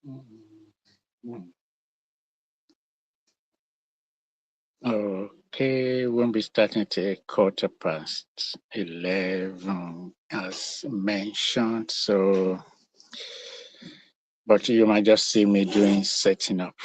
Mm. Okay, we'll be starting at a 11:15, as mentioned. So, but you might just see me doing setting up.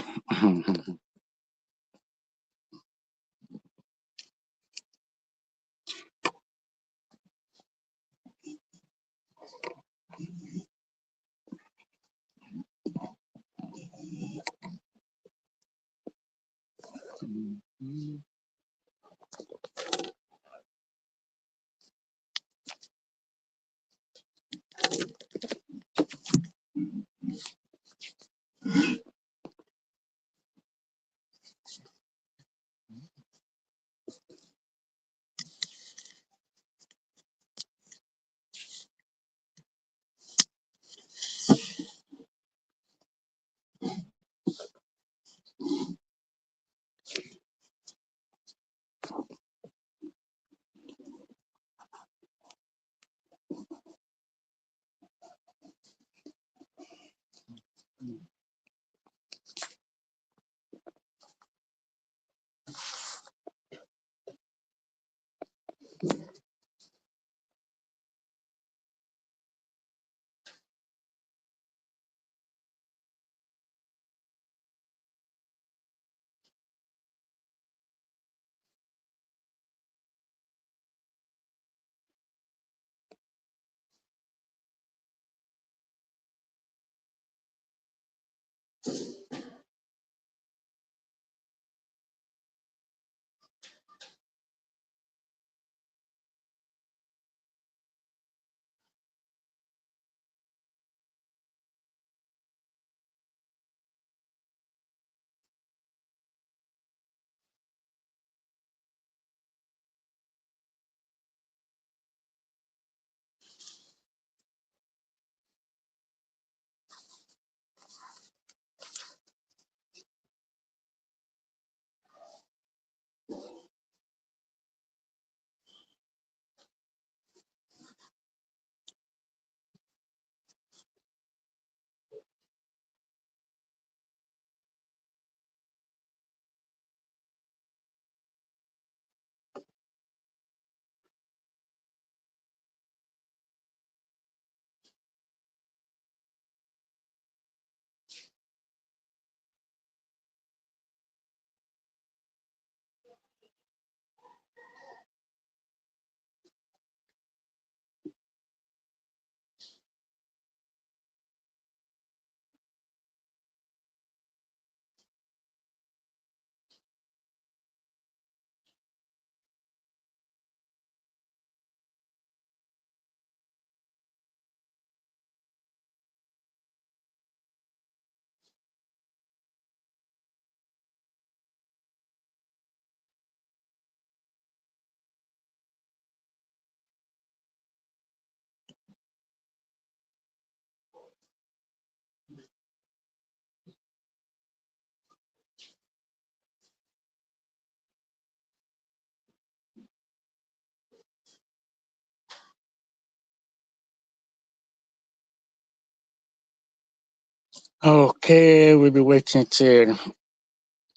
Okay, we'll be waiting till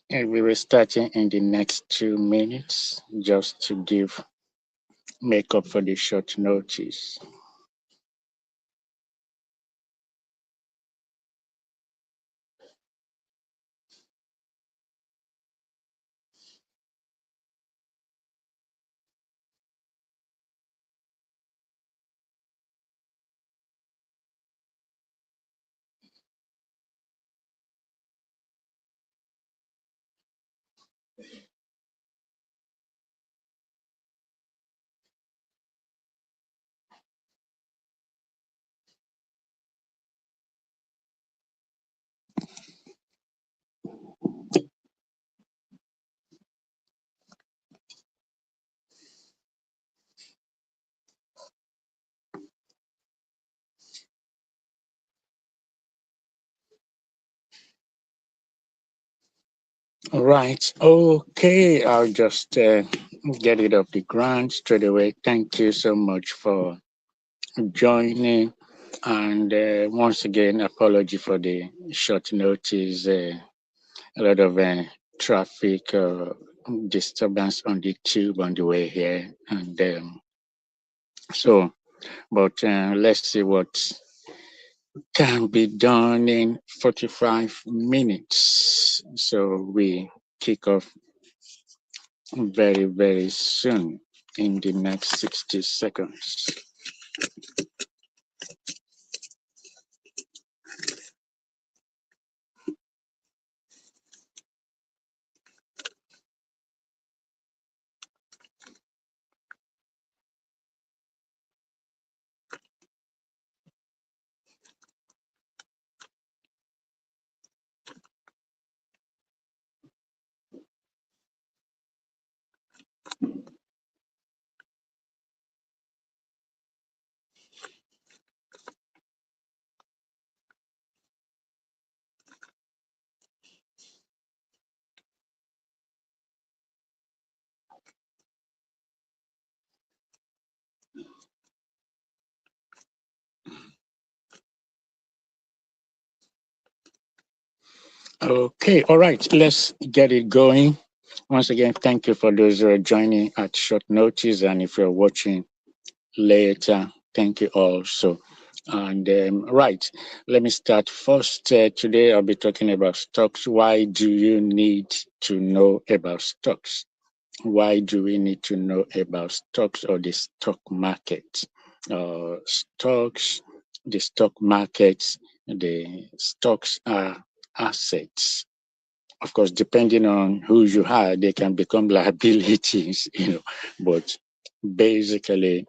and we will starting in the next 2 minutes just to give make up for the short notice. All right. Okay, I'll just get it off the ground straight away. Thank you so much for joining. And once again, apology for the short notice. A lot of traffic disturbance on the tube on the way here. And but let's see what can be done in 45 minutes. So we kick off very, very soon in the next 60 seconds. Okay, all right, let's get it going. Once again, thank you for those who are joining at short notice. And if you're watching later, thank you also. And right, let me start first. Today, I'll be talking about stocks. Why do you need to know about stocks? Why do we need to know about stocks or the stock market? Stocks, the stock markets, the stocks are assets. Of course, depending on who you are, they can become liabilities, but basically,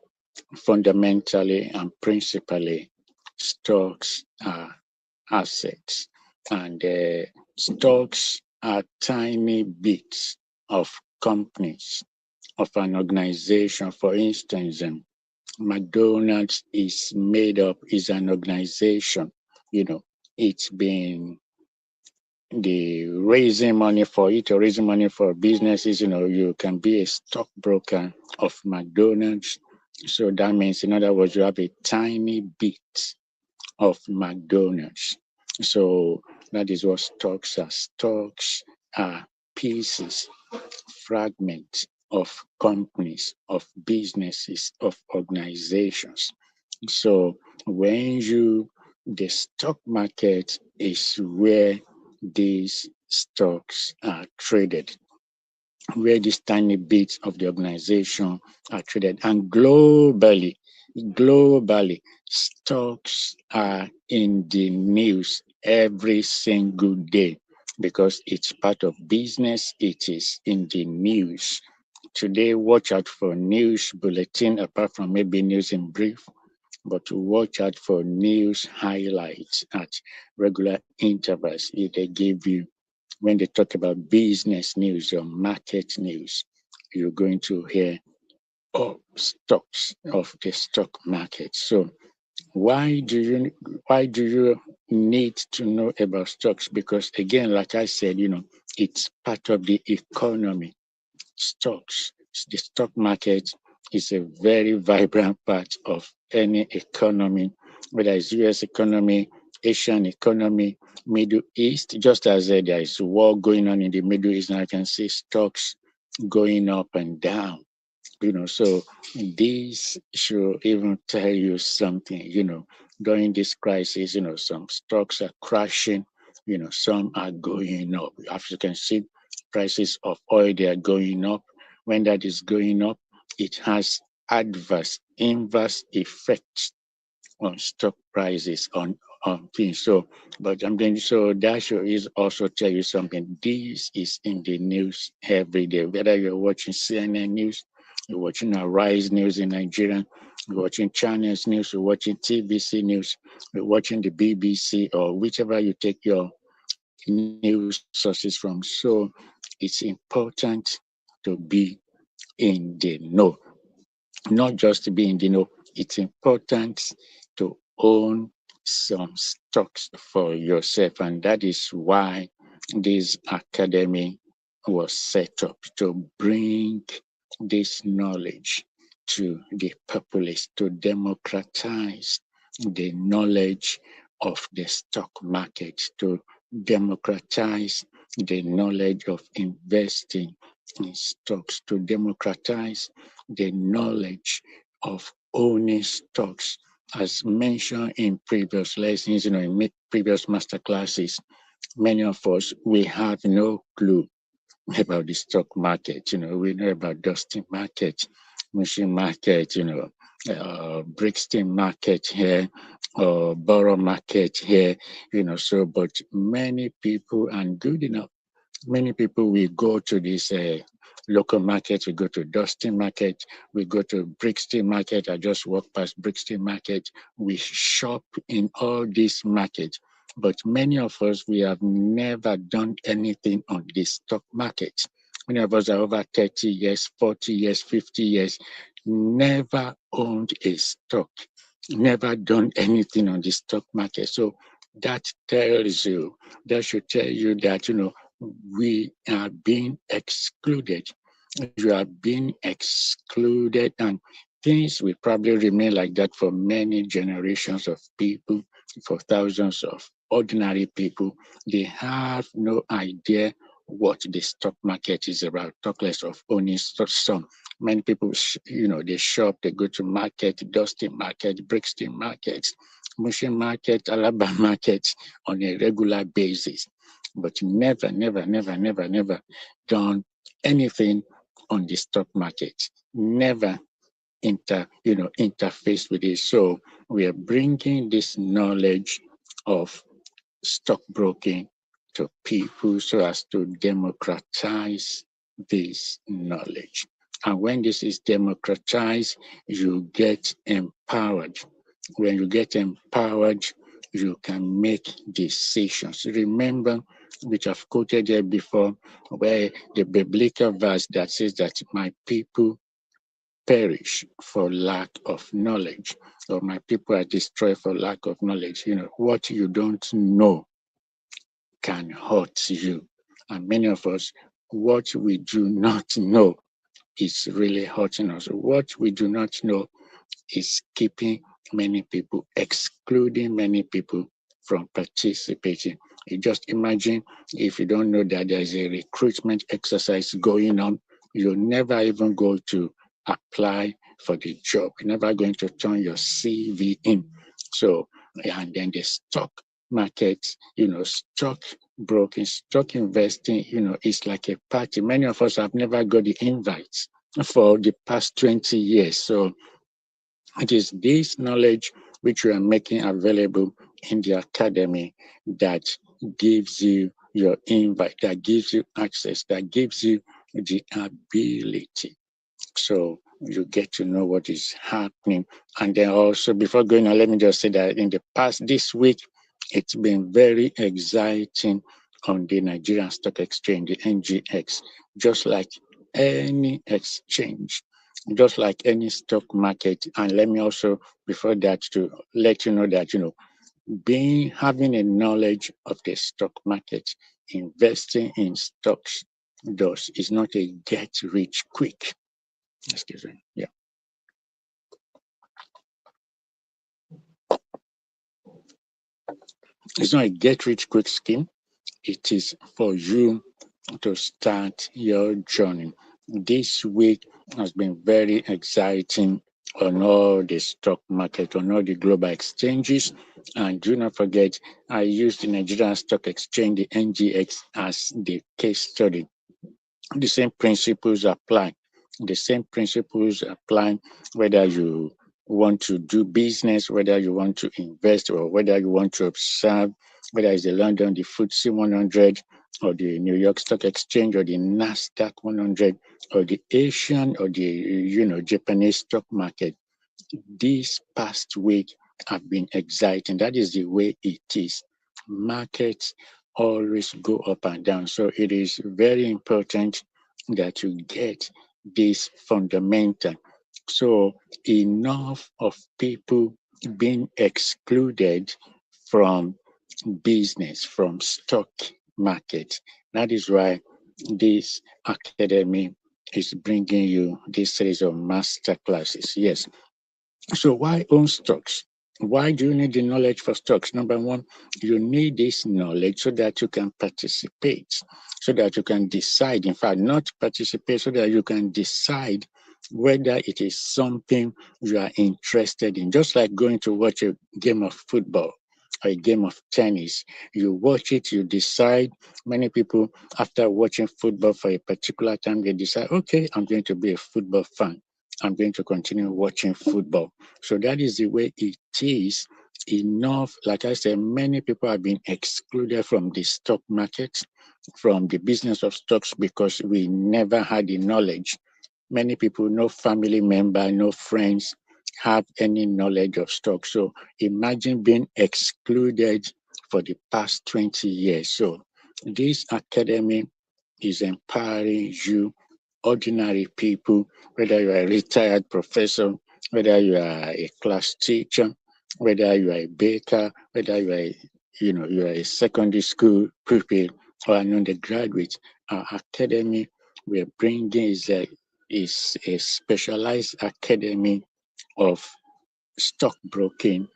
fundamentally and principally, stocks are assets. And stocks are tiny bits of companies, of an organization. For instance, McDonald's is an organization. It's been the raising money for it or raising money for businesses. You can be a stockbroker of McDonald's. So that means, in other words, you have a tiny bit of McDonald's. So that is what stocks are. Stocks are pieces, fragments of companies, of businesses, of organizations. So the stock market is where these stocks are traded, where these tiny bits of the organization are traded. And globally, stocks are in the news every single day because it's part of business. It is in the news. Today, watch out for news bulletin, apart from maybe news in brief, but to watch out for news highlights at regular intervals. If they give you, when they talk about business news or market news, you're going to hear stocks of the stock market. So why do you need to know about stocks? Because again, like I said, it's part of the economy. Stocks, the stock market is a very vibrant part of any economy, whether it's US economy, Asian economy, Middle East. Just as there is war going on in the Middle East, and I can see stocks going up and down. So this should even tell you something. During this crisis, some stocks are crashing, some are going up. As you can see, prices of oil, they are going up. When that is going up, it has inverse effects on stock prices, on things. So, but that should is also tell you something. This is in the news every day. Whether you're watching CNN news, you're watching Arise News in Nigeria, you're watching Channels News, you're watching TVC News, you're watching the BBC, or whichever you take your news sources from. So it's important to be in the know. Not just to be in the know, it's important to own some stocks for yourself. And that is why this academy was set up, to bring this knowledge to the populace, to democratize the knowledge of the stock market, to democratize the knowledge of investing in stocks, to democratize the knowledge of owning stocks. As mentioned in previous lessons, in previous master classes, many of us, we have no clue about the stock market. We know about Dustin market, Machine market, Brixton market here, or Borough market here, but many people, and good enough, many people will go to this local market, we go to Dustin market, we go to Brixton market. I just walk past Brixton market. We shop in all these markets. But many of us, we have never done anything on the stock market. Many of us are over 30 years, 40 years, 50 years, never owned a stock, never done anything on the stock market. So that should tell you that, we are being excluded. You are being excluded, and things will probably remain like that for many generations of people, for thousands of ordinary people. They have no idea what the stock market is about, talk less of owning some. Many people, they shop, they go to market, Dustin market, Brixton market, Mushin market, Alaba market on a regular basis, but never, never, never, never, never done anything on the stock market. Never interface with it. So we are bringing this knowledge of stockbroking to people so as to democratize this knowledge. And when this is democratized, you get empowered. When you get empowered, you can make decisions. Remember, which I've quoted here before, where the biblical verse that says that my people perish for lack of knowledge, or my people are destroyed for lack of knowledge. What you don't know can hurt you. And many of us, what we do not know is really hurting us. What we do not know is keeping many people, excluding many people from participating. You just imagine if you don't know that there's a recruitment exercise going on, you're never even go to apply for the job. You're never going to turn your CV in. So, and then the stock market, stock broking, stock investing, it's like a party. Many of us have never got the invites for the past 20 years. So it is this knowledge which we are making available in the academy that gives you your invite, that gives you access, that gives you the ability. So you get to know what is happening. And then also, before going on, let me just say that in the past, this week, it's been very exciting on the Nigerian Stock Exchange, the NGX, just like any exchange, just like any stock market. And let me also, before that, to let you know that, having a knowledge of the stock market, investing in stocks is not a get rich quick. Excuse me. Yeah. It's not a get rich quick scheme. It is for you to start your journey. This week has been very exciting on all the stock market, on all the global exchanges. And do not forget, I used the Nigerian Stock Exchange, the NGX, as the case study. The same principles apply. The same principles apply whether you want to do business, whether you want to invest, or whether you want to observe, whether it's the London, the FTSE 100, or the New York Stock Exchange, or the Nasdaq 100, or the Asian, or the Japanese stock market. This past week have been exciting. That is the way it is. Markets always go up and down. So it is very important that you get this fundamental. So enough of people being excluded from business, from stock market. That is why this academy is bringing you this series of master classes. Yes. So why own stocks? Why do you need the knowledge for stocks? Number one, you need this knowledge so that you can participate, so that you can decide. In fact, not participate, so that you can decide whether it is something you are interested in. Just like going to watch a game of football or a game of tennis. You watch it, you decide. Many people, after watching football for a particular time, they decide, okay, I'm going to be a football fan. I'm going to continue watching football. So that is the way it is. Enough, like I said, many people have been excluded from the stock market, from the business of stocks, because we never had the knowledge. Many people, no family member, no friends have any knowledge of stocks. So imagine being excluded for the past 20 years. So this academy is empowering you, ordinary people, whether you are a retired professor, whether you are a class teacher, whether you are a baker, whether you are you are a secondary school pupil or an undergraduate. Our academy we're bringing is a specialized academy of stockbroking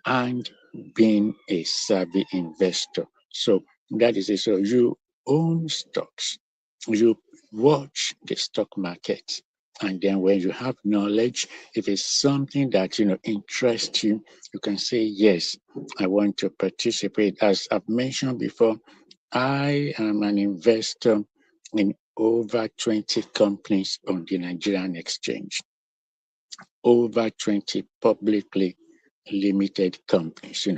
and being a savvy investor. So that is it. So you own stocks, you watch the stock market, and then when you have knowledge, if it's something that interests you, you can say yes, I want to participate. As I've mentioned before, I am an investor in over 20 companies on the Nigerian exchange, over 20 publicly limited companies,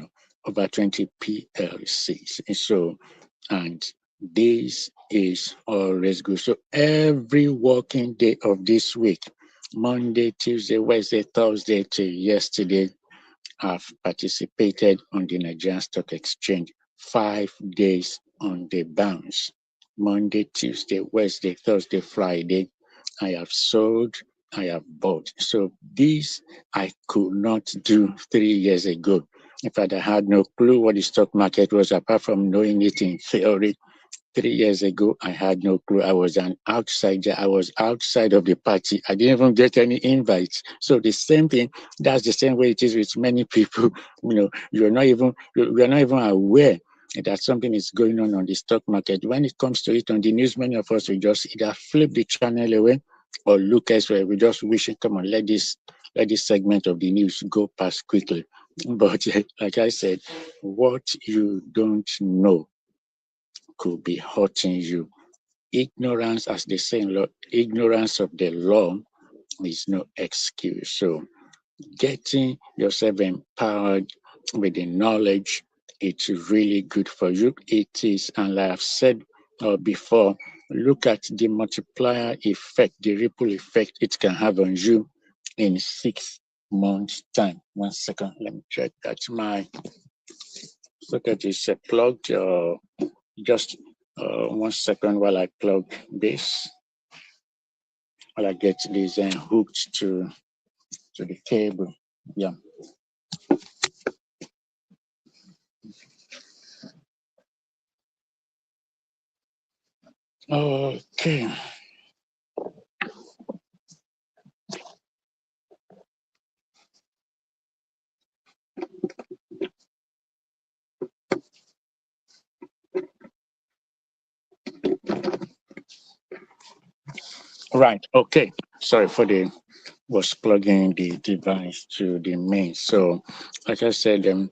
over 20 PLCs. And this is always good. So every working day of this week, Monday, Tuesday, Wednesday, Thursday till yesterday, I've participated on the Nigerian Stock Exchange 5 days on the bounce. Monday, Tuesday, Wednesday, Thursday, Friday, I have sold, I have bought. So this I could not do 3 years ago. In fact, I had no clue what the stock market was apart from knowing it in theory. 3 years ago, I had no clue. I was an outsider. I was outside of the party. I didn't even get any invites. So the same thing, that's the same way it is with many people. You're not even aware that something is going on the stock market. When it comes to it on the news, many of us will just either flip the channel away or look elsewhere. We just wish, come on, let this segment of the news go past quickly. But like I said, what you don't know could be hurting you. Ignorance, as they say in law, ignorance of the law is no excuse. So getting yourself empowered with the knowledge, it's really good for you. It is, and like I've said before, look at the multiplier effect, the ripple effect it can have on you in 6 months' time. 1 second, let me check that my socket is plugged. Just 1 second while I plug this, while I get this hooked to the cable. Yeah. Okay. Right. Okay. Sorry for was plugging the device to the main. So, like I said,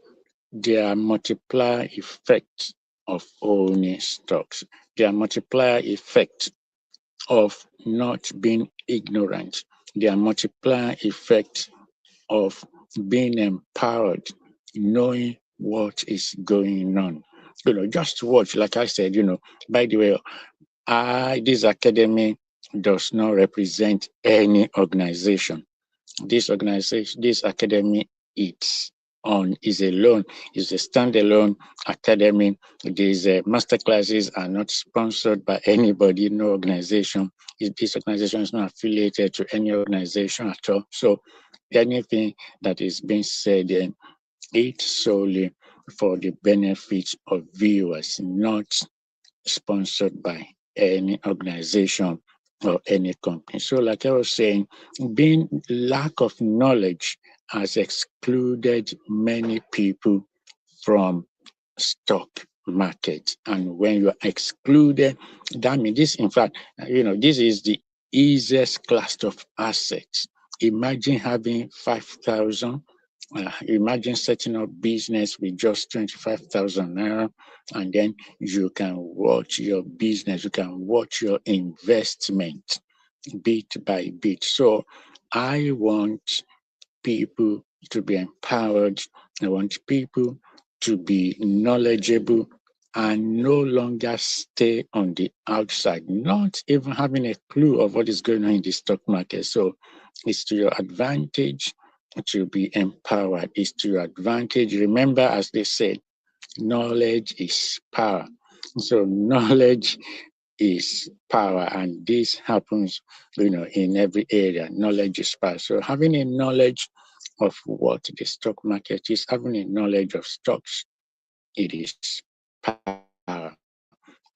there are multiplier effects of owning stocks. There are multiplier effects of not being ignorant. There are multiplier effects of being empowered, knowing what is going on. Just watch, like I said, by the way, this academy does not represent any organization. This academy, is alone, is a standalone academy. These masterclasses are not sponsored by anybody, no organization. This organization is not affiliated to any organization at all. So anything that is being said, it's solely for the benefit of viewers, not sponsored by any organization or any company. So like I was saying, being lack of knowledge has excluded many people from stock market. And when you are excluded, that means this, in fact, this is the easiest class of assets. Imagine having 5,000. Imagine setting up business with just 25,000 naira, and then you can watch your business, you can watch your investment bit by bit. So I want people to be empowered. I want people to be knowledgeable and no longer stay on the outside, not even having a clue of what is going on in the stock market. So it's to your advantage to be empowered. It's to your advantage. Remember, as they said, knowledge is power. So knowledge is power, and this happens, in every area. Knowledge is power. So having a knowledge of what the stock market is, having a knowledge of stocks, it is power.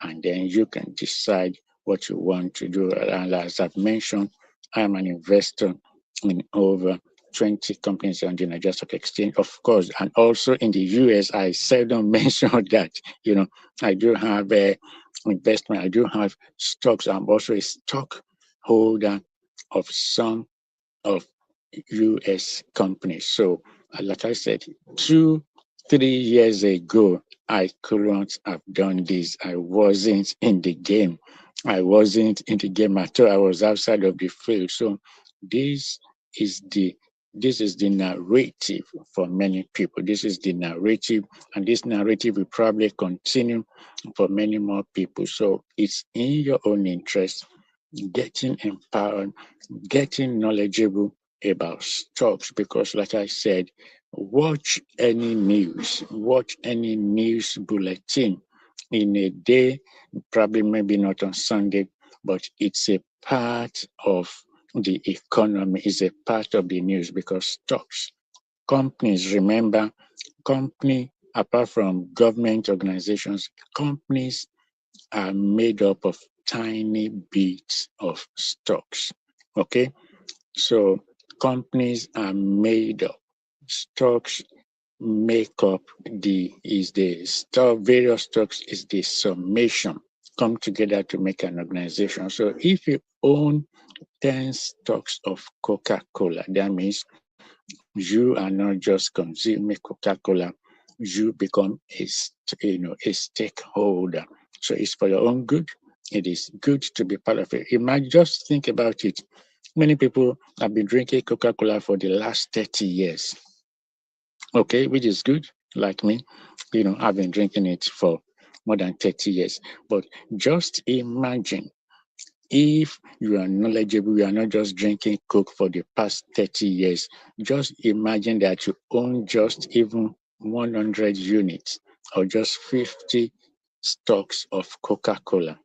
And then you can decide what you want to do. And as I've mentioned, I'm an investor in over 20 companies on the Nigeria Stock Exchange, of course, and also in the US. I seldom mention that. I do have a investment. I do have stocks. I'm also a stock holder of some of US companies. So, like I said, 3 years ago, I couldn't have done this. I wasn't in the game. I wasn't in the game at all. I was outside of the field. So, this is the this is the narrative for many people. This is the narrative, and this narrative will probably continue for many more people. So, it's in your own interest getting empowered, getting knowledgeable about stocks, because like I said, watch any news bulletin in a day, probably maybe not on Sunday, but it's a part of the economy, is a part of the news, because stocks, companies, remember, company, apart from government organizations, companies are made up of tiny bits of stocks. Okay, so companies are made up. Stocks make up the stock, various stocks is the summation, come together to make an organization. So if you own 10 stocks of Coca-Cola, that means you are not just consuming Coca-Cola, you become a stakeholder. So it's for your own good. It is good to be part of it. You might just think about it. Many people have been drinking Coca-Cola for the last 30 years. Okay, which is good, like me. I've been drinking it for more than 30 years. But just imagine if you are knowledgeable, you are not just drinking Coke for the past 30 years. Just imagine that you own just even 100 units or just 50 stocks of Coca-Cola.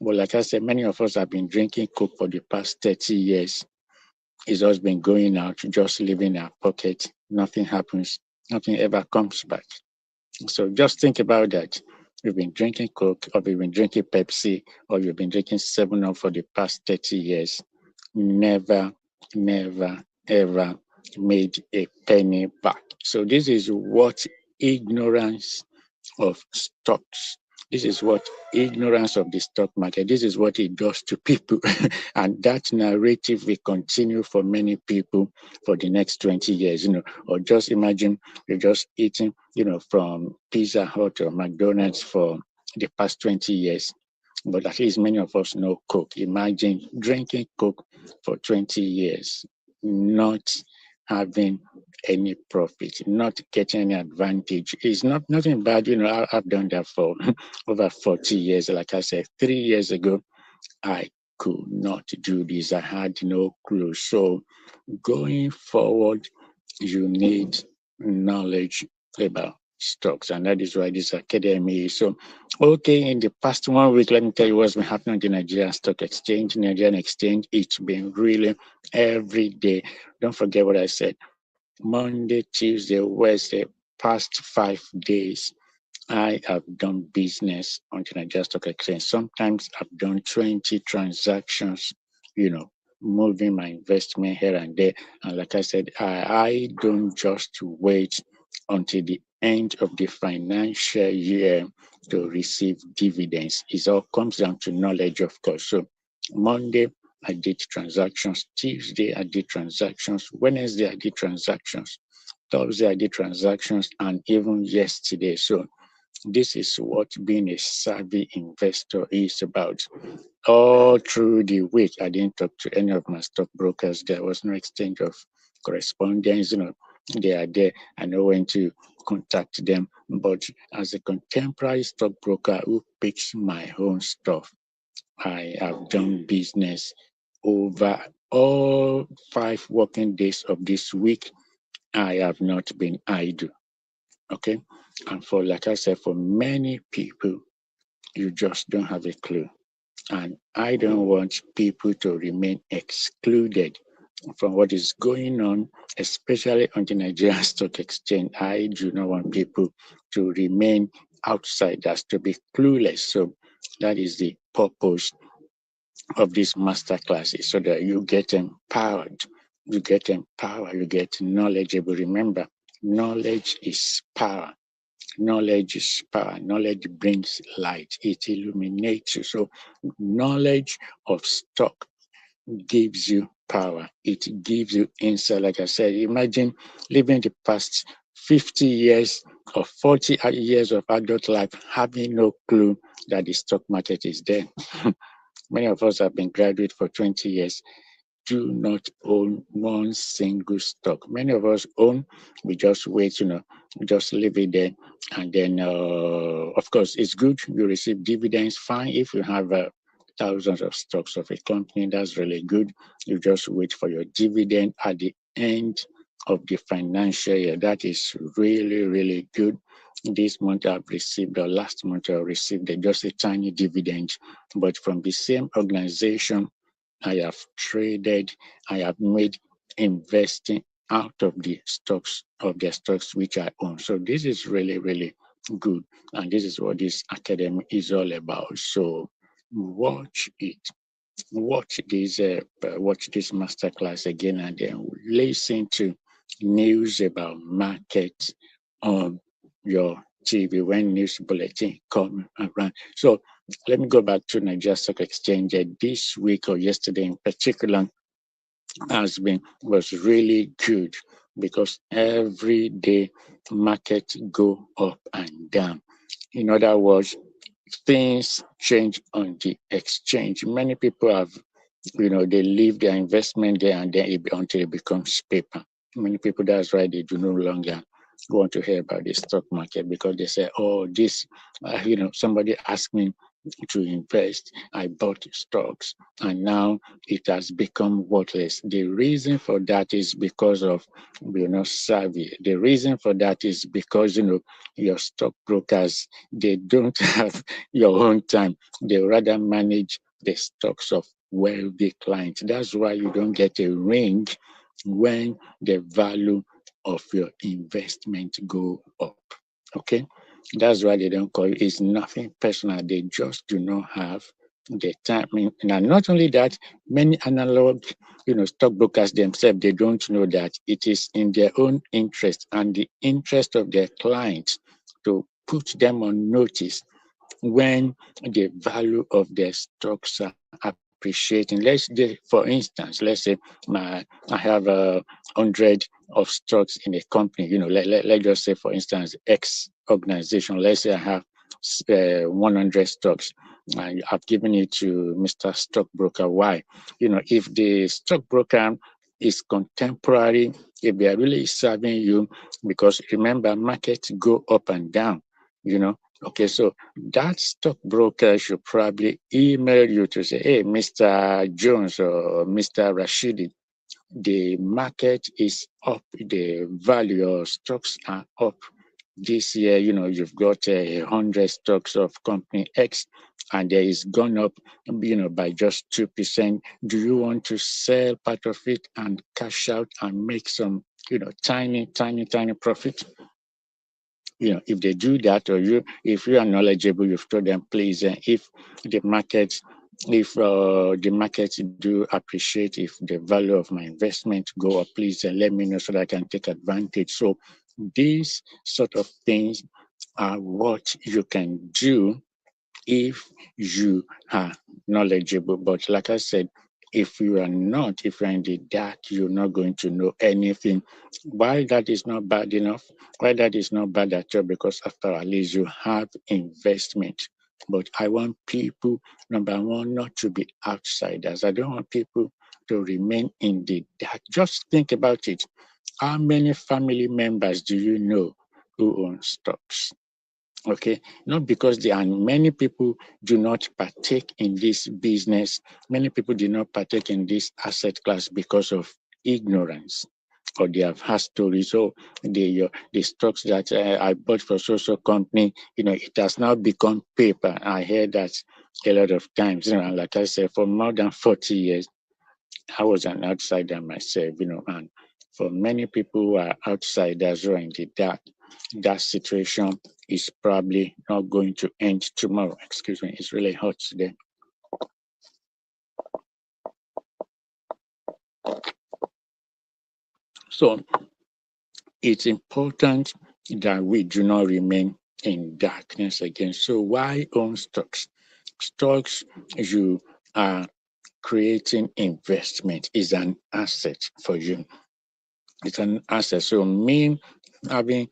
But like I said, many of us have been drinking Coke for the past 30 years. It's just been going out, just living in our pocket. Nothing happens. Nothing ever comes back. So just think about that. You've been drinking Coke, or you've been drinking Pepsi, or you've been drinking 7-Up for the past 30 years. Never, never, ever made a penny back. So this is what ignorance of stocks. This is what ignorance of the stock market, this is what it does to people. And that narrative will continue for many people for the next 20 years, or just imagine you're just eating, from Pizza Hut or McDonald's for the past 20 years. But at least many of us know Coke. Imagine drinking Coke for 20 years, not having any profit, not getting any advantage. It's not nothing bad. I've done that for over 40 years. Like I said, 3 years ago, I could not do this. I had no clue. So going forward, you need knowledge about stocks, and that is why this academy is. So, okay, in the past 1 week, let me tell you what's been happening on the Nigerian Stock Exchange, Nigerian Exchange. It's been really every day. Don't forget what I said. Monday, Tuesday, Wednesday, past 5 days, I have done business on the Nigerian Stock Exchange. Sometimes I've done 20 transactions, moving my investment here and there. And like I said, I don't just wait until the end of the financial year to receive dividends. It all comes down to knowledge, of course. So Monday, I did transactions. Tuesday, I did transactions. Wednesday, I did transactions. Thursday, I did transactions, and even yesterday. So this is what being a savvy investor is about. All through the week, I didn't talk to any of my stockbrokers. There was no exchange of correspondence. They are there. I know when to contact them. But as a contemporary stockbroker who picks my own stuff, I have done business over all 5 working days of this week. I have not been idle. Okay. And for, like I said, for many people, you just don't have a clue. And I don't want people to remain excluded from what is going on, especially on the Nigerian Stock Exchange. I do not want people to remain outsiders, to be clueless. So that is the purpose of this masterclass, is so that you get empowered. You get empowered, you get knowledgeable. Remember, knowledge is power. Knowledge is power. Knowledge brings light. It illuminates you. So knowledge of stock gives you power. It gives you insight. Like I said, imagine living the past 50 years or 40 years of adult life having no clue that the stock market is there. Many of us have been graduate for 20 years, do not own one single stock. Many of us own, we just wait, just leave it there. And then, of course, it's good. You receive dividends, fine. If you have thousands of stocks of a company, that's really good. You just wait for your dividend at the end of the financial year. That is really, really good. This month I've received, or last month I received just a tiny dividend, but from the same organization I have traded, I have made investing out of the stocks of their stocks which I own. So this is really, really good. And this is what this academy is all about. So watch it. Watch this masterclass again, and then listen to news about markets on your TV when news bulletin come around. So let me go back to Nigeria Stock Exchange. This week, or yesterday in particular, was really good, because every day markets go up and down. In other words, things change on the exchange. Many people have, they leave their investment there, and then until it becomes paper. Many people, that's why they do no longer want to hear about the stock market, because they say, oh, this, somebody asked me to invest. I bought stocks, and now it has become worthless. The reason for that is because of you're not savvy. The reason for that is because your stockbrokers, they don't have your own time. They rather manage the stocks of wealthy clients. That's why you don't get a ring when the value of your investment go up. Okay, that's why they don't call it. It's nothing personal. They just do not have the time. And not only that, many analog, stockbrokers themselves, they don't know that it is in their own interest and the interest of their clients to put them on notice when the value of their stocks are appreciating. For instance, let's say I have 100 of stocks in a company. Let's just say, for instance, X organization. Let's say I have 100 stocks. I've given it to Mr. Stockbroker. Why? If the stockbroker is contemporary, if they are really serving you, because remember, markets go up and down. Okay, so that stockbroker should probably email you to say, hey, Mr. Jones or Mr. Rashidi, the market is up, the value of stocks are up. This year, you've got 100 stocks of company X, and there is gone up, by just 2%. Do you want to sell part of it and cash out and make some, tiny, tiny, tiny profit? If they do that, or if you are knowledgeable, you've told them, please, if the market If the markets do appreciate, if the value of my investment go up, please let me know so that I can take advantage. So these sort of things are what you can do if you are knowledgeable. But like I said, if you are not, if you're in the dark, you're not going to know anything. Why that is not bad enough? Why that is not bad at all? Because after all, at least you have investment. But I want people, number one, not to be outsiders. I don't want people to remain in the dark. Just think about it. How many family members do you know who own stocks? Okay, not because there are many people do not partake in this business. Many people do not partake in this asset class because of ignorance, or they have had stories. So the stocks that I bought for social company, it has now become paper. I hear that a lot of times. And like I said, for more than 40 years, I was an outsider myself. And for many people who are outsiders who are in the dark, that situation is probably not going to end tomorrow. Excuse me, it's really hot today. So it's important that we do not remain in darkness again. So why own stocks? Stocks, you are creating investment, is an asset for you. It's an asset. So me having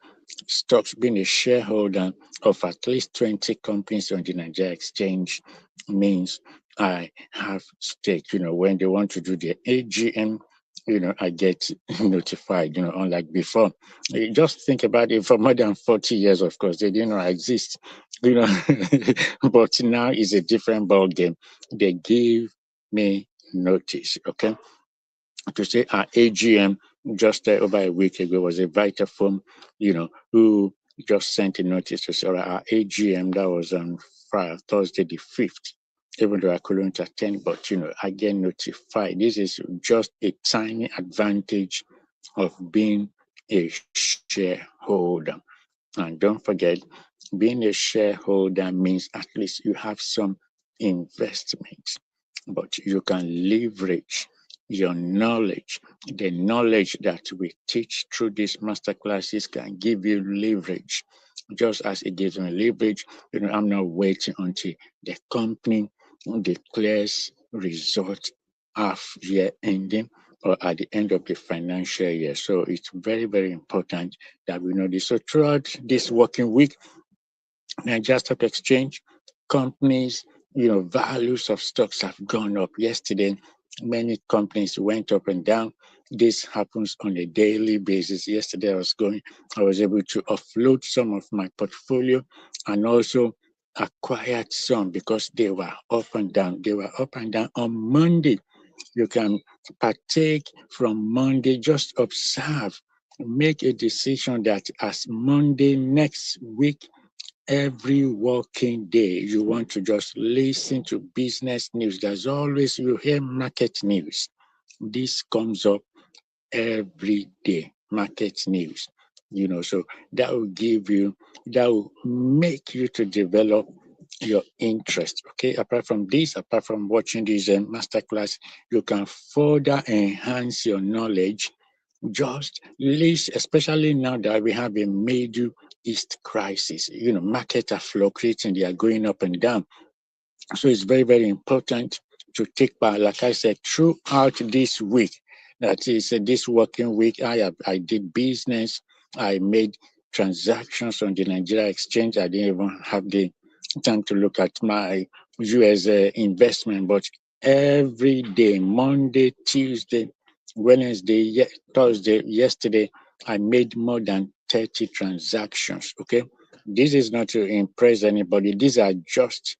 stocks, being a shareholder of at least 20 companies on the Nigeria exchange means I have stake. When they want to do their AGM, I get notified, unlike before. Just think about it, for more than 40 years, of course, they didn't know I exist, but now is a different ball game. They give me notice, okay? To say our AGM just over a week ago was a Vitafoam, who just sent a notice to say, all right, our AGM, that was on Friday, Thursday the 5th, even though I couldn't attend, but, I get notified. This is just a tiny advantage of being a shareholder. And don't forget, being a shareholder means at least you have some investment, but you can leverage your knowledge. The knowledge that we teach through these master classes can give you leverage. Just as it gives me leverage, I'm not waiting until the company declares result half year ending or at the end of the financial year. So it's very, very important that we know this. So throughout this working week, Nigeria Stock Exchange companies, values of stocks have gone up. Yesterday, many companies went up and down. This happens on a daily basis. Yesterday, I was able to offload some of my portfolio and also acquired some because they were up and down. They were up and down on Monday. You can partake from Monday, just observe, make a decision that as Monday next week, every working day, you want to just listen to business news. There's always, you hear market news. This comes up every day, market news. So that will make you to develop your interest. Okay, apart from watching this masterclass, you can further enhance your knowledge. Just list, especially now that we have a Middle East crisis. Markets are fluctuating, they are going up and down. So it's very, very important to take part, like I said, throughout this week. That is this working week, I did business. I made transactions on the Nigeria exchange. I didn't even have the time to look at my US investment, but every day, Monday, Tuesday, Wednesday, Thursday, yesterday, I made more than 30 transactions. Okay. This is not to impress anybody. These are just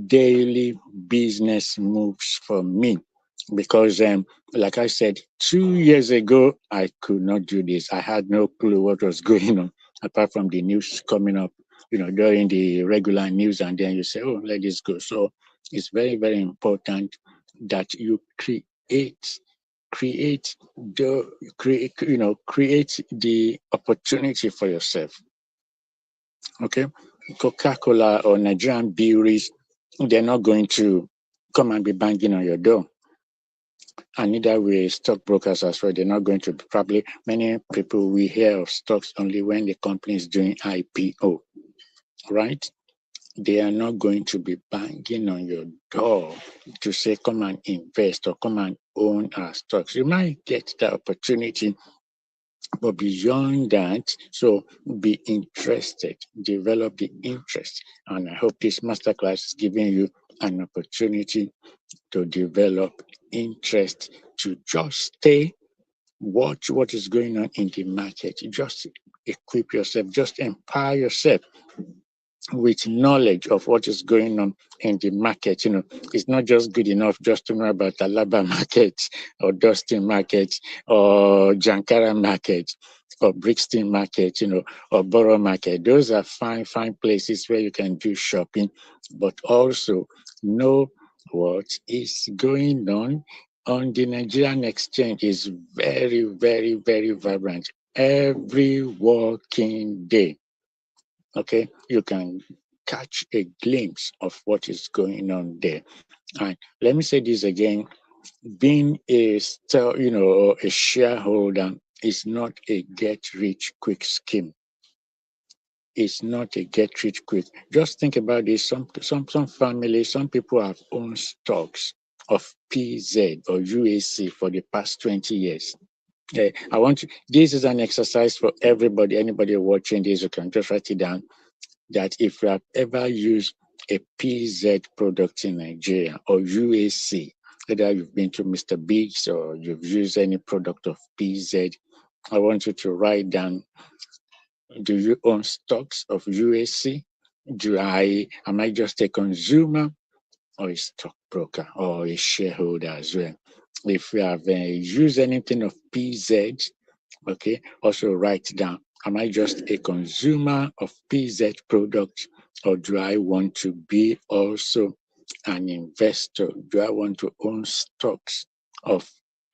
daily business moves for me because like I said, 2 years ago I could not do this. I had no clue what was going on apart from the news coming up, during the regular news, and then you say, oh, let this go. So it's very, very important that you create the opportunity for yourself. Okay, Coca-Cola or Nigerian breweries, they're not going to come and be banging on your door. And neither will stockbrokers as well. They're not going to probably, many people we hear of stocks only when the company is doing IPO, right? They are not going to be banging on your door to say, come and invest or come and own our stocks. You might get the opportunity, but beyond that, so be interested, develop the interest. And I hope this masterclass is giving you an opportunity to develop interest, to just stay, watch what is going on in the market. Just equip yourself, just empower yourself with knowledge of what is going on in the market. It's not just good enough just to know about Alaba market or Dustin market or Jankara market or Brixton market, or Borough market. Those are fine, fine places where you can do shopping, but also know what is going on the Nigerian exchange is very, very, very vibrant every working day. Okay, you can catch a glimpse of what is going on there. And let me say this again: being a shareholder is not a get-rich-quick scheme. It's not a get-rich-quick. Just think about this: some families, some people have owned stocks of PZ or UAC for the past 20 years. This is an exercise for everybody. Anybody watching this, you can just write it down, that if you have ever used a PZ product in Nigeria or UAC, whether you've been to Mr. Biggs or you've used any product of PZ, I want you to write down, do you own stocks of UAC? Am I just a consumer or a stockbroker or a shareholder as well? If you have used anything of PZ, okay, also write down, am I just a consumer of PZ products, or do I want to be also an investor? Do I want to own stocks of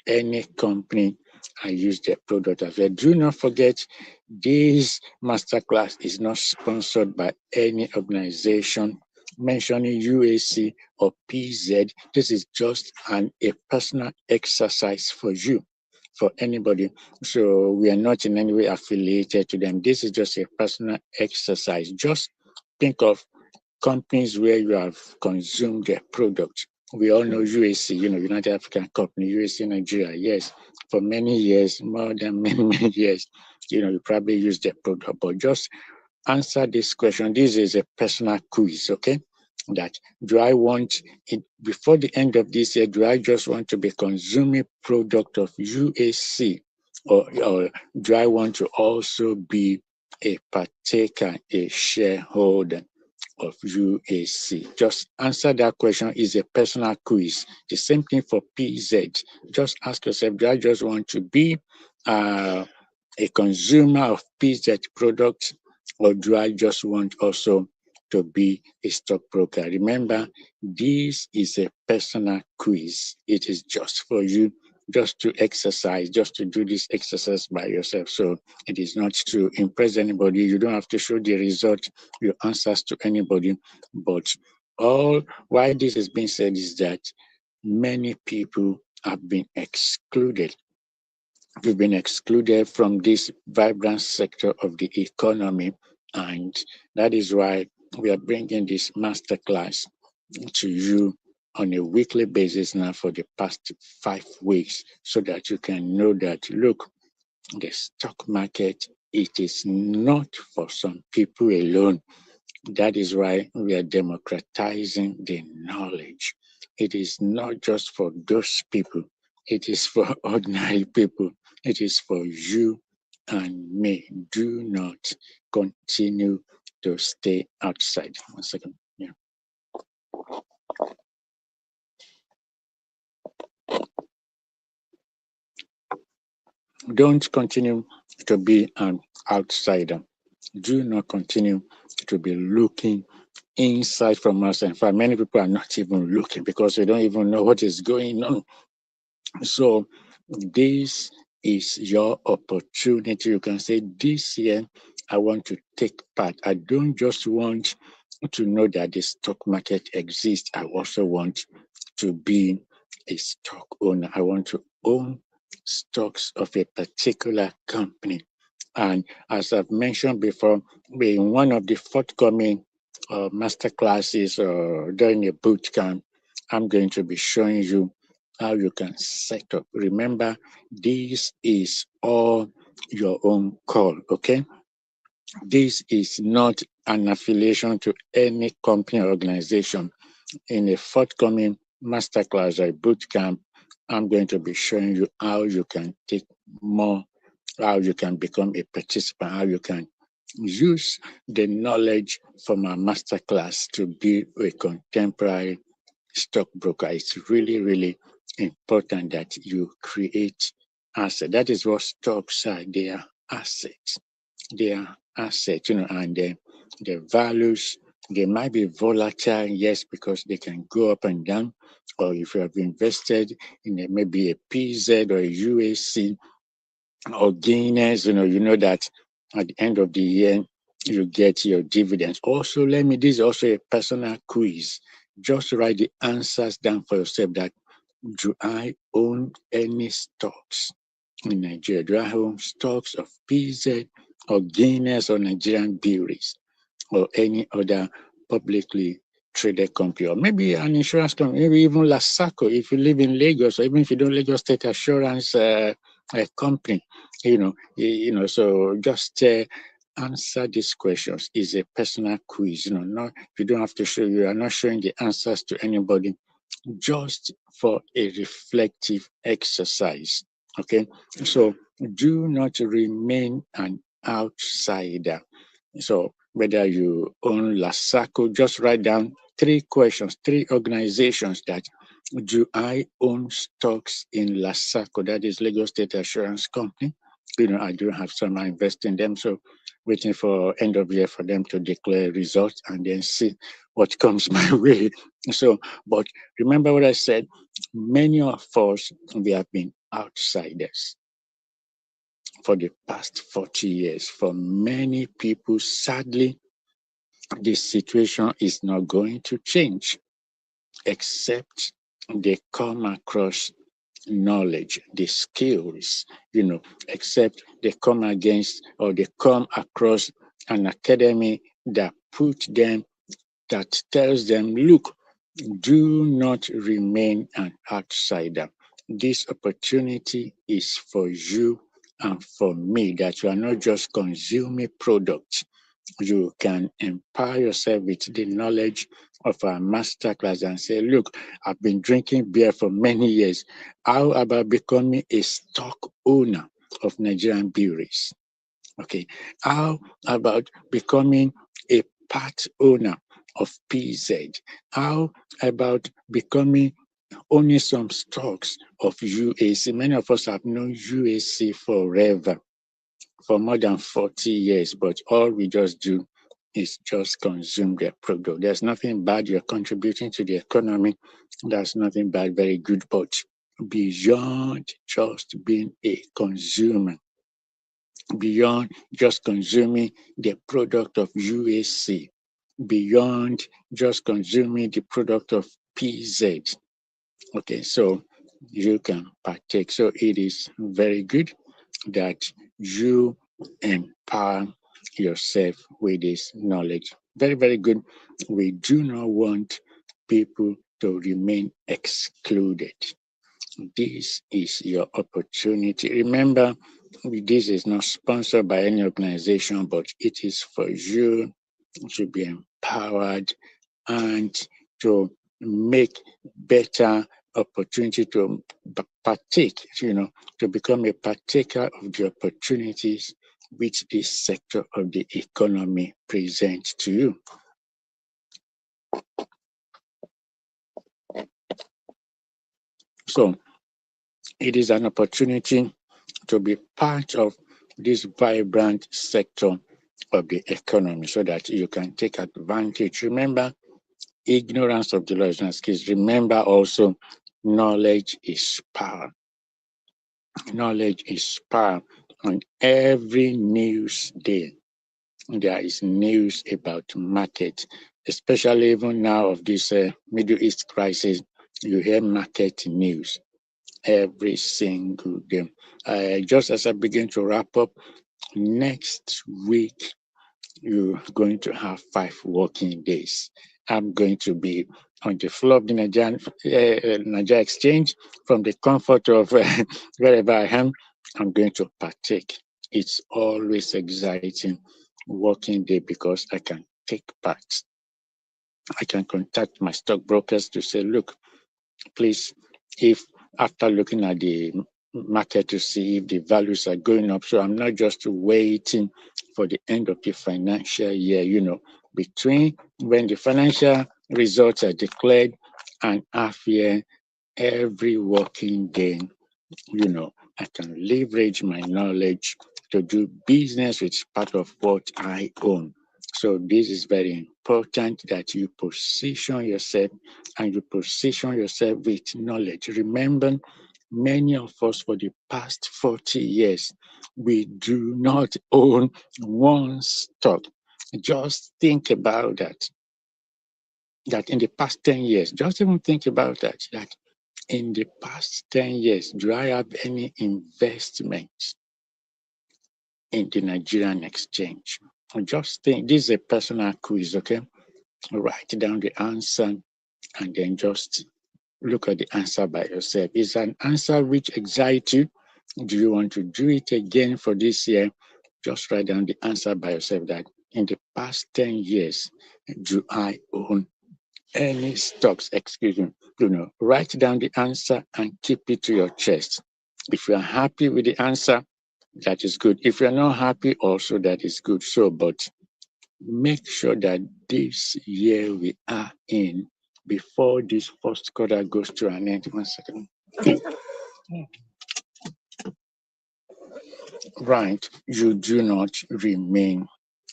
any company I use their product as well? Do not forget, this masterclass is not sponsored by any organization mentioning UAC or PZ. This is just a personal exercise for you, for anybody. So we are not in any way affiliated to them. This is just a personal exercise. Just think of companies where you have consumed their product. We all know UAC, United African Company, UAC Nigeria. Yes, for many years, more than many years, you probably use their product. But just answer this question. This is a personal quiz, okay? That do I want it before the end of this year? Do I just want to be consuming product of UAC, or do I want to also be a partaker, a shareholder of UAC? Just answer that question. Is a personal quiz. The same thing for PZ. Just ask yourself, do I just want to be a consumer of PZ products, or do I just want also to be a stockbroker? Remember, this is a personal quiz. It is just for you, just to exercise, just to do this exercise by yourself. So it is not to impress anybody. You don't have to show the result, your answers to anybody. But all why this is being said is that many people have been excluded. We've been excluded from this vibrant sector of the economy, and that is why we are bringing this masterclass to you on a weekly basis now for the past 5 weeks, so that you can know that, look, the stock market, it is not for some people alone. That is why we are democratizing the knowledge. It is not just for those people. It is for ordinary people. It is for you and me. Do not continue to stay outside. 1 second. Yeah. Don't continue to be an outsider. Do not continue to be looking inside from us. In fact, many people are not even looking because they don't even know what is going on. So this is your opportunity. You can say, this year, I want to take part. I don't just want to know that the stock market exists. I also want to be a stock owner. I want to own stocks of a particular company. And as I've mentioned before, in one of the forthcoming master classes during a boot camp, I'm going to be showing you how you can set up. Remember, this is all your own call, okay? This is not an affiliation to any company or organization. In a forthcoming masterclass or boot camp, I'm going to be showing you how you can take more, how you can become a participant, how you can use the knowledge from our masterclass to be a contemporary stockbroker. It's really, really important that you create assets. That is what stocks are. They are assets. They are assets, and the values, they might be volatile, yes, because they can go up and down. Or if you have invested in maybe a PZ or a UAC or Guinness, you know that at the end of the year, you get your dividends. Also, this is also a personal quiz. Just write the answers down for yourself that do I own any stocks in Nigeria? Do I own stocks of PZ or Guinness or Nigerian breweries or any other publicly traded company, or maybe an insurance company, maybe even Lasaco if you live in Lagos, or even if you don't, Lagos State Assurance company, so just answer these questions. Is a personal quiz, not, you don't have to show, you are not showing the answers to anybody, just for a reflective exercise. Okay, so do not remain an outsider. So whether you own Lasaco, just write down 3 questions, 3 organizations that do I own stocks in Lasaco, that is Lagos State Assurance Company. I do have some, I invest in them. So waiting for end of year for them to declare results and then see what comes my way. So, but remember what I said, many of us, we have been outsiders for the past 40 years. For many people, sadly, the situation is not going to change except they come across knowledge, the skills, except they come against or they come across an academy that that tells them, look, do not remain an outsider. This opportunity is for you and for me, that you are not just consuming products. You can empower yourself with the knowledge of our masterclass and say, look, I've been drinking beer for many years. How about becoming a stock owner of Nigerian breweries? Okay. How about becoming a part owner of PZ? How about becoming owning some stocks of UAC? Many of us have known UAC forever, for more than 40 years, but all we just do is just consume their product. There's nothing bad. You're contributing to the economy. There's nothing bad, very good, but beyond just being a consumer, beyond just consuming the product of UAC, beyond just consuming the product of PZ. Okay, so you can partake. So it is very good that you empower yourself with this knowledge. Very, very good. We do not want people to remain excluded. This is your opportunity. Remember, this is not sponsored by any organization, but it is for you to be empowered and to make better opportunity to partake, to become a partaker of the opportunities which this sector of the economy presents to you. So it is an opportunity to be part of this vibrant sector of the economy so that you can take advantage. Remember, ignorance of the law is not skills. Remember also, knowledge is power. Knowledge is power. On every news day, there is news about market, especially even now of this Middle East crisis. You hear market news every single day. Just as I begin to wrap up, next week you're going to have 5 working days. I'm going to be on the floor of the Nigeria Exchange from the comfort of wherever I am. I'm going to partake. It's always exciting working day because I can take part. I can contact my stockbrokers to say, look, please, if after looking at the market to see if the values are going up, so I'm not just waiting for the end of the financial year, between when the financial results are declared and half year, every working day, I can leverage my knowledge to do business with part of what I own. So this is very important that you position yourself and you position yourself with knowledge. Remember, many of us for the past 40 years, we do not own one stock. Just think about that. That in the past 10 years, just even think about that in the past 10 years, do I have any investment in the Nigerian exchange? Just think, this is a personal quiz, okay? Write down the answer and then just look at the answer by yourself. Is an answer which excites you? Do you want to do it again for this year? Just write down the answer by yourself that in the past 10 years, do I own any stocks? Excuse me. Write down the answer and keep it to your chest. If you are happy with the answer, that is good. If you're not happy, also that is good. So, but make sure that this year we are in, before this first quarter goes to an end. 1 second. Right, you do not remain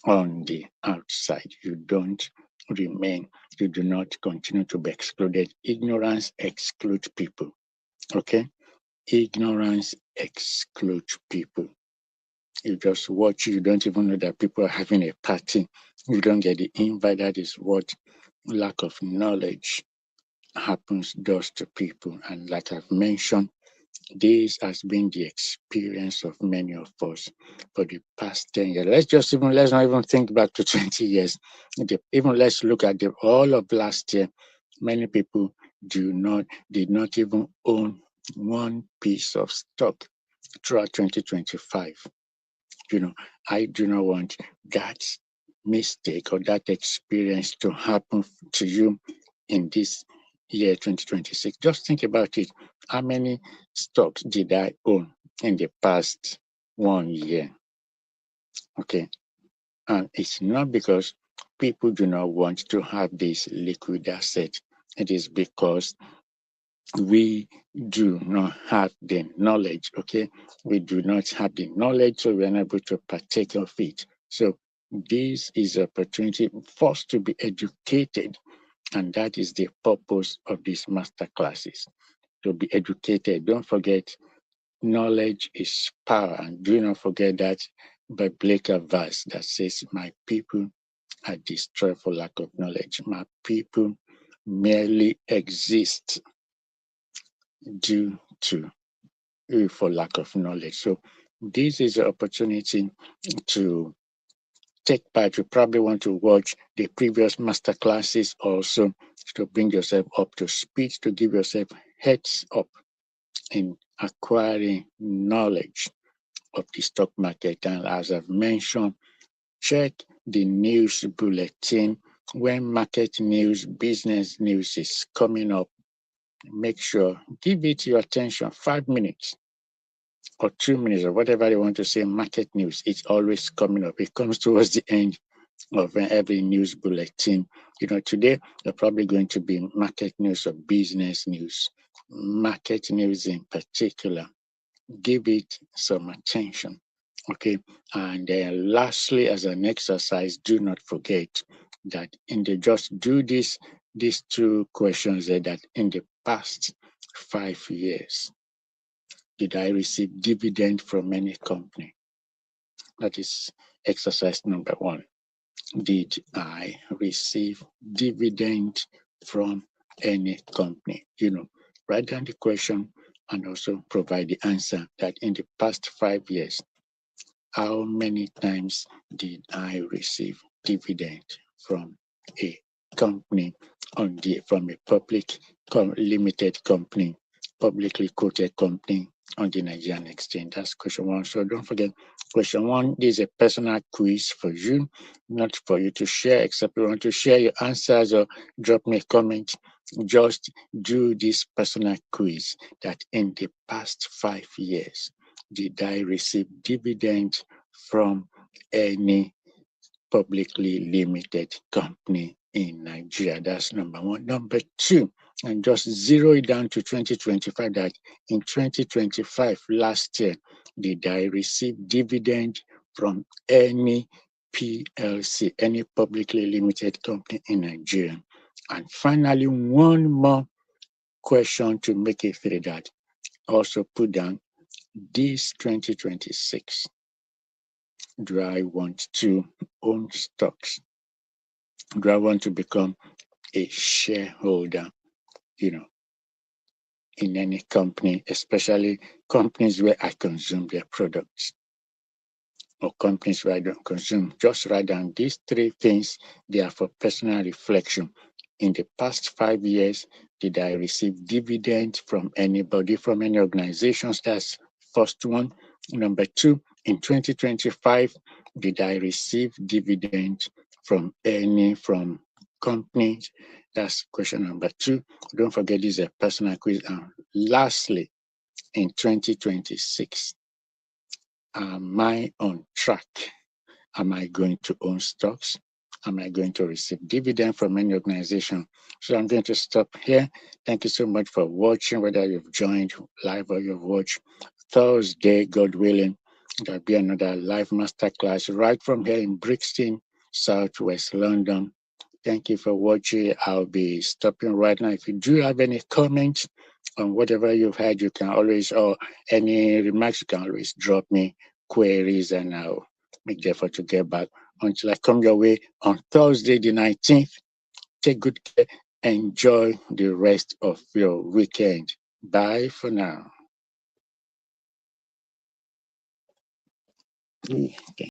on the outside. You don't remain. You do not continue to be excluded. Ignorance excludes people. Okay? Ignorance excludes people. You just watch, you don't even know that people are having a party. You don't get the invite. That is what lack of knowledge does to people. And like I've mentioned, this has been the experience of many of us for the past 10 years. Let's not even think back to 20 years. Even let's look at all of last year. Many people did not even own one piece of stock throughout 2025. I do not want that mistake or that experience to happen to you in this year 2026. Just think about it. How many stocks did I own in the past 1 year? Okay. And it's not because people do not want to have this liquid asset. It is because we do not have the knowledge, okay? We do not have the knowledge, so we're unable to partake of it. So this is an opportunity for us to be educated, and that is the purpose of these master classes, to be educated. Don't forget, knowledge is power, and do not forget that biblical verse that says, my people are destroyed for lack of knowledge. My people merely exist due to for lack of knowledge. So this is an opportunity to take part. You probably want to watch the previous master classes also to bring yourself up to speed, to give yourself heads up in acquiring knowledge of the stock market. And as I've mentioned, check the news bulletin when market news, business news is coming up. Make sure, give it your attention, 5 minutes or 2 minutes or whatever you want to say. Market news, it's always coming up. It comes towards the end of every news bulletin. Today they're probably going to be market news or business news. Market news in particular, give it some attention. Okay. And lastly, as an exercise, do not forget that just do these 2 questions that in the past 5 years, did I receive dividend from any company? That is exercise number 1. Did I receive dividend from any company. Write down the question and also provide the answer that in the past 5 years, how many times did I receive dividend from a company from a limited company, publicly quoted company on the Nigerian exchange? That's question one. So don't forget, question one is a personal quiz for you, not for you to share, except you want to share your answers or drop me a comment. Just do this personal quiz that in the past 5 years, did I receive dividends from any publicly limited company in Nigeria? That's number one. Number two, and just zero it down to 2025, that in 2025, last year, did I receive dividend from any PLC, any publicly limited company in Nigeria? And finally, one more question to make it three, that also put down this 2026. Do I want to own stocks? Do I want to become a shareholder, in any company, especially companies where I consume their products, or companies where I don't consume? Just write down these three things. They are for personal reflection. In the past 5 years, did I receive dividends from anybody, from any organizations? That's first one. Number two, in 2025, did I receive dividends from companies? That's question number two. Don't forget, this is a personal quiz. And lastly, in 2026, am I on track? Am I going to own stocks? Am I going to receive dividend from any organization? So I'm going to stop here. Thank you so much for watching, whether you've joined live or you've watched. Thursday, God willing, there'll be another live masterclass right from here in Brixton, Southwest London. Thank you for watching. I'll be stopping right now. If you do have any comments on whatever you've heard, you can always, or any remarks, you can always drop me queries, and I'll make the effort to get back until I come your way on Thursday, the 19th. Take good care. Enjoy the rest of your weekend. Bye for now.